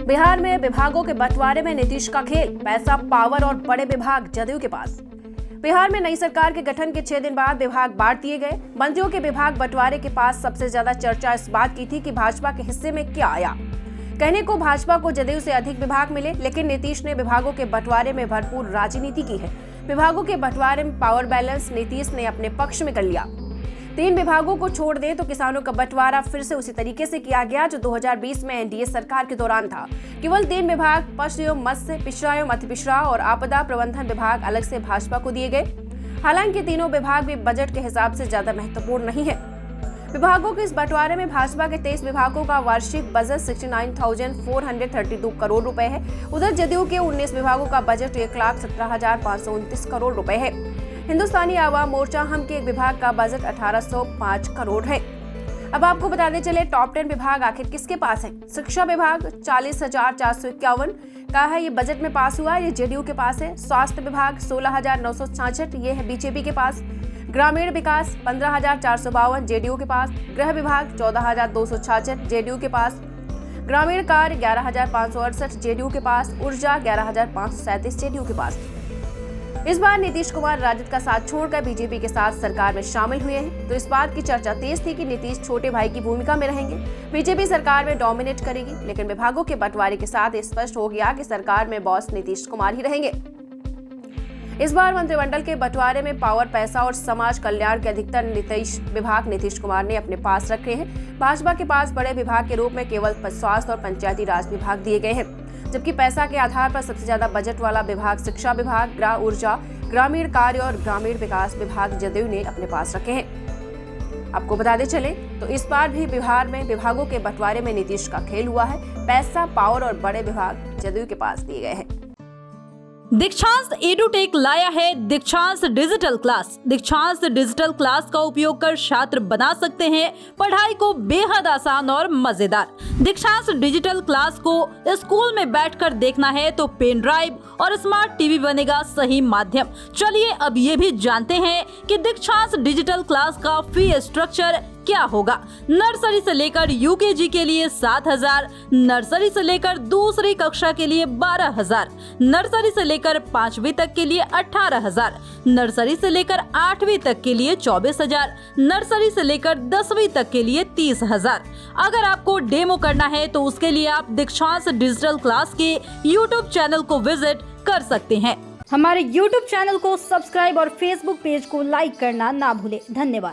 बिहार में विभागों के बंटवारे में नीतीश का खेल, पैसा, पावर और बड़े विभाग जदयू के पास। बिहार में नई सरकार के गठन के 6 दिन बाद विभाग बांट दिए गए। मंत्रियों के विभाग बंटवारे के पास सबसे ज्यादा चर्चा इस बात की थी कि भाजपा के हिस्से में क्या आया। कहने को भाजपा को जदयू से अधिक विभाग मिले, लेकिन नीतीश ने विभागों के बंटवारे में भरपूर राजनीति की है। विभागों के बंटवारे में पावर बैलेंस नीतीश ने अपने पक्ष में कर लिया। 3 विभागों को छोड़ दे तो किसानों का बंटवारा फिर से उसी तरीके से किया गया जो 2020 में एनडीए सरकार के दौरान था। केवल 3 विभाग, पशु एवं मत्स्य, पिछड़ा एवं अति पिछड़ा और आपदा प्रबंधन विभाग अलग से भाजपा को दिए गए। हालांकि तीनों विभाग भी बजट के हिसाब से ज्यादा महत्वपूर्ण नहीं है। विभागों के इस बंटवारे में भाजपा के 23 विभागों का वार्षिक बजट 69,432 करोड़ रुपए है। उधर जदयू के 19 विभागों का बजट 1,17,529 करोड़ रुपए है। हिंदुस्तानी आवाम मोर्चा हम के एक विभाग का बजट 1,805 करोड़ है। अब आपको बताते चले टॉप 10 विभाग आखिर किसके पास है। शिक्षा विभाग 40,451 का है, ये बजट में पास हुआ, ये जेडीयू के पास है। स्वास्थ्य विभाग 16,966, ये है बीजेपी के पास। ग्रामीण विकास 15,452, जेडीयू के पास। गृह विभाग 14,266, जेडीयू के पास। ग्रामीण कार्य 11,568, जेडीयू के पास। ऊर्जा 11,537, जेडीयू के पास। इस बार नीतीश कुमार राजद का साथ छोड़कर बीजेपी के साथ सरकार में शामिल हुए हैं, तो इस बात की चर्चा तेज थी कि नीतीश छोटे भाई की भूमिका में रहेंगे, बीजेपी सरकार में डोमिनेट करेगी। लेकिन विभागों के बंटवारे के साथ स्पष्ट हो गया कि सरकार में बॉस नीतीश कुमार ही रहेंगे। इस बार मंत्रिमंडल के बंटवारे में पावर, पैसा और समाज कल्याण के अधिकतर विभाग नीतीश कुमार ने अपने पास रखे हैं। भाजपा के पास बड़े विभाग के रूप में केवल स्वास्थ्य और पंचायती राज विभाग दिए गए हैं, जबकि पैसा के आधार पर सबसे ज्यादा बजट वाला विभाग शिक्षा विभाग, गृह, ऊर्जा, ग्रामीण कार्य और ग्रामीण विकास विभाग जदयू ने अपने पास रखे हैं। आपको बताते चले तो इस बार भी बिहार में विभागों के बंटवारे में नीतीश का खेल हुआ है। पैसा, पावर और बड़े विभाग जदयू के पास दिए गए हैं। दीक्षांत एडुटेक लाया है दीक्षांत डिजिटल क्लास। दीक्षांत डिजिटल क्लास का उपयोग कर छात्र बना सकते हैं पढ़ाई को बेहद आसान और मजेदार। दीक्षांत डिजिटल क्लास को स्कूल में बैठकर देखना है तो पेन ड्राइव और स्मार्ट टीवी बनेगा सही माध्यम। चलिए अब ये भी जानते हैं कि दीक्षांत डिजिटल क्लास का फी स्ट्रक्चर क्या होगा। नर्सरी से लेकर यूकेजी के लिए 7,000, नर्सरी से लेकर दूसरी कक्षा के लिए 12,000, नर्सरी से लेकर 5वीं तक के लिए 18,000, नर्सरी से लेकर 8वीं तक के लिए 24,000, नर्सरी से लेकर 10वीं तक के लिए 30,000। अगर आपको डेमो करना है तो उसके लिए आप दीक्षांत डिजिटल क्लास के यूट्यूब चैनल को विजिट कर सकते हैं। हमारे यूट्यूब चैनल को सब्सक्राइब और फेसबुक पेज को लाइक करना ना भूले। धन्यवाद।